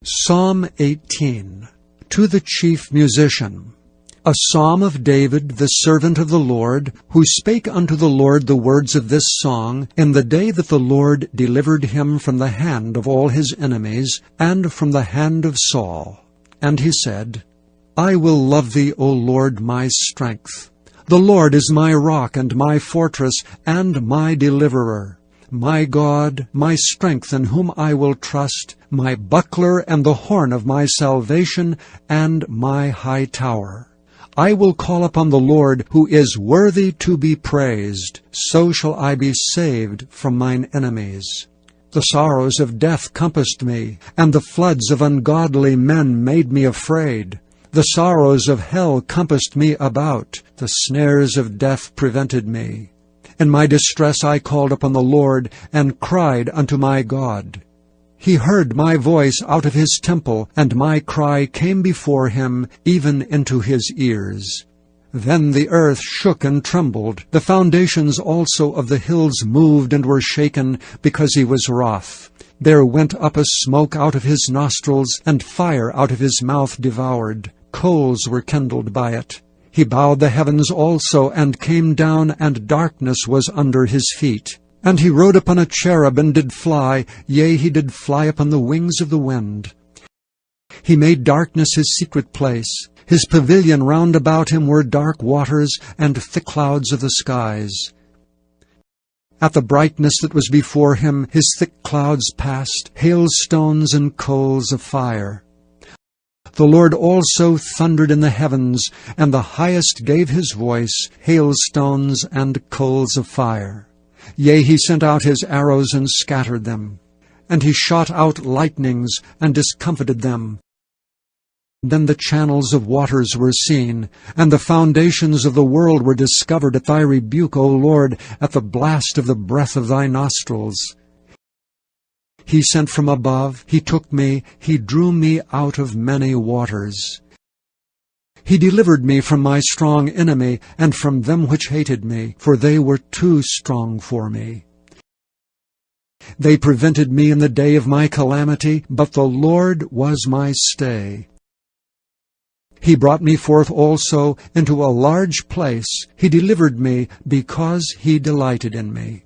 Psalm 18. To the chief musician. A psalm of David, the servant of the Lord, who spake unto the Lord the words of this song, in the day that the Lord delivered him from the hand of all his enemies, and from the hand of Saul. And he said, I will love thee, O Lord, my strength. The Lord is my rock and my fortress and my deliverer. My God, my strength, in whom I will trust, my buckler and the horn of my salvation, and my high tower. I will call upon the Lord, who is worthy to be praised. So shall I be saved from mine enemies. The sorrows of death compassed me, and the floods of ungodly men made me afraid. The sorrows of hell compassed me about. The snares of death prevented me. In my distress I called upon the Lord, and cried unto my God. He heard my voice out of his temple, and my cry came before him, even into his ears. Then the earth shook and trembled. The foundations also of the hills moved and were shaken, because he was wroth. There went up a smoke out of his nostrils, and fire out of his mouth devoured. Coals were kindled by it. He bowed the heavens also, and came down, and darkness was under his feet. And he rode upon a cherub, and did fly, yea, he did fly upon the wings of the wind. He made darkness his secret place. His pavilion round about him were dark waters, and thick clouds of the skies. At the brightness that was before him, his thick clouds passed, hailstones and coals of fire. The Lord also thundered in the heavens, and the highest gave his voice, hailstones and coals of fire. Yea, he sent out his arrows and scattered them. And he shot out lightnings and discomfited them. Then the channels of waters were seen, and the foundations of the world were discovered at thy rebuke, O Lord, at the blast of the breath of thy nostrils. He sent from above, he took me, he drew me out of many waters. He delivered me from my strong enemy, and from them which hated me, for they were too strong for me. They prevented me in the day of my calamity, but the Lord was my stay. He brought me forth also into a large place. He delivered me, because he delighted in me.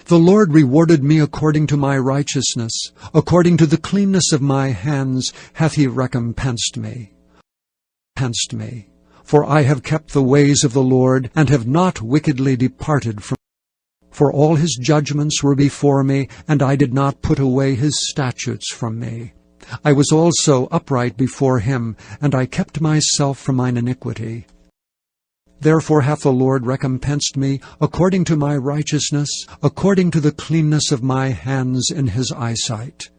The Lord rewarded me according to my righteousness. According to the cleanness of my hands hath he recompensed me. For I have kept the ways of the Lord, and have not wickedly departed from him. For all his judgments were before me, and I did not put away his statutes from me. I was also upright before him, and I kept myself from mine iniquity. Therefore hath the Lord recompensed me according to my righteousness, according to the cleanness of my hands in his eyesight.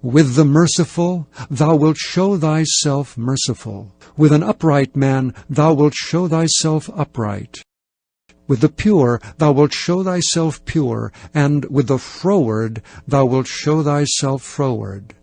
With the merciful thou wilt show thyself merciful. With an upright man thou wilt show thyself upright. With the pure thou wilt show thyself pure, and with the froward thou wilt show thyself froward.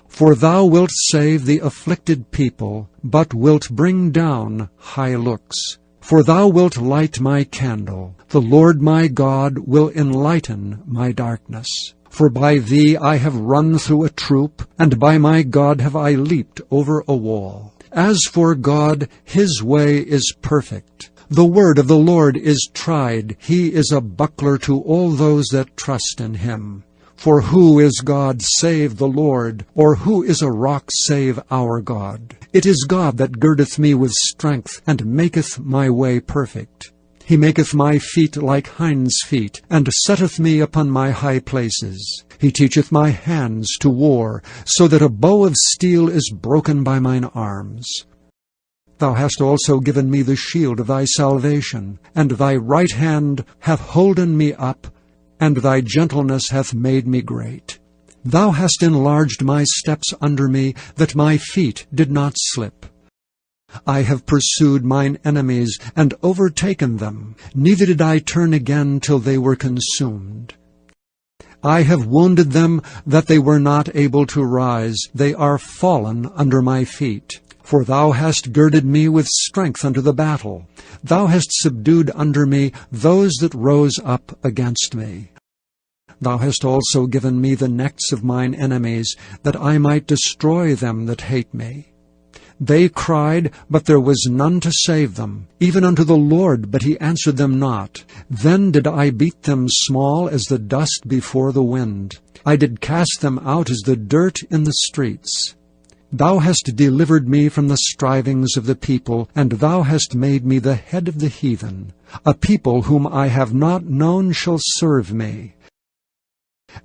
For thou wilt save the afflicted people, but wilt bring down high looks. For thou wilt light my candle. The Lord my God will enlighten my darkness. For by thee I have run through a troop, and by my God have I leaped over a wall. As for God, his way is perfect. The word of the Lord is tried. He is a buckler to all those that trust in him. For who is God save the Lord? Or who is a rock save our God? It is God that girdeth me with strength, and maketh my way perfect. He maketh my feet like hinds' feet, and setteth me upon my high places. He teacheth my hands to war, so that a bow of steel is broken by mine arms. Thou hast also given me the shield of thy salvation, and thy right hand hath holden me up, and thy gentleness hath made me great. Thou hast enlarged my steps under me, that my feet did not slip. I have pursued mine enemies, and overtaken them, neither did I turn again till they were consumed. I have wounded them, that they were not able to rise. They are fallen under my feet. For thou hast girded me with strength unto the battle. Thou hast subdued under me those that rose up against me. Thou hast also given me the necks of mine enemies, that I might destroy them that hate me. They cried, but there was none to save them, even unto the Lord, but he answered them not. Then did I beat them small as the dust before the wind. I did cast them out as the dirt in the streets. Thou hast delivered me from the strivings of the people, and thou hast made me the head of the heathen. A people whom I have not known shall serve me.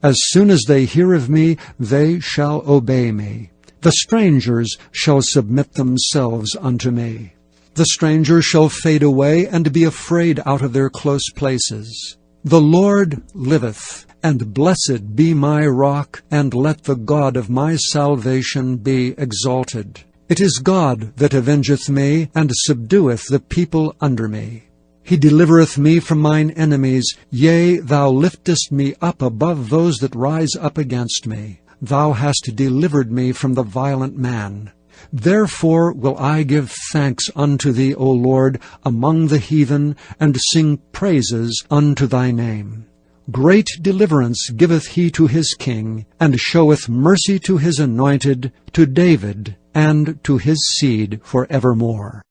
As soon as they hear of me, they shall obey me. The strangers shall submit themselves unto me. The stranger shall fade away, and be afraid out of their close places. The Lord liveth, and blessed be my rock, and let the God of my salvation be exalted. It is God that avengeth me, and subdueth the people under me. He delivereth me from mine enemies, yea, thou liftest me up above those that rise up against me. Thou hast delivered me from the violent man. Therefore will I give thanks unto thee, O Lord, among the heathen, and sing praises unto thy name. Great deliverance giveth he to his king, and showeth mercy to his anointed, to David, and to his seed for evermore.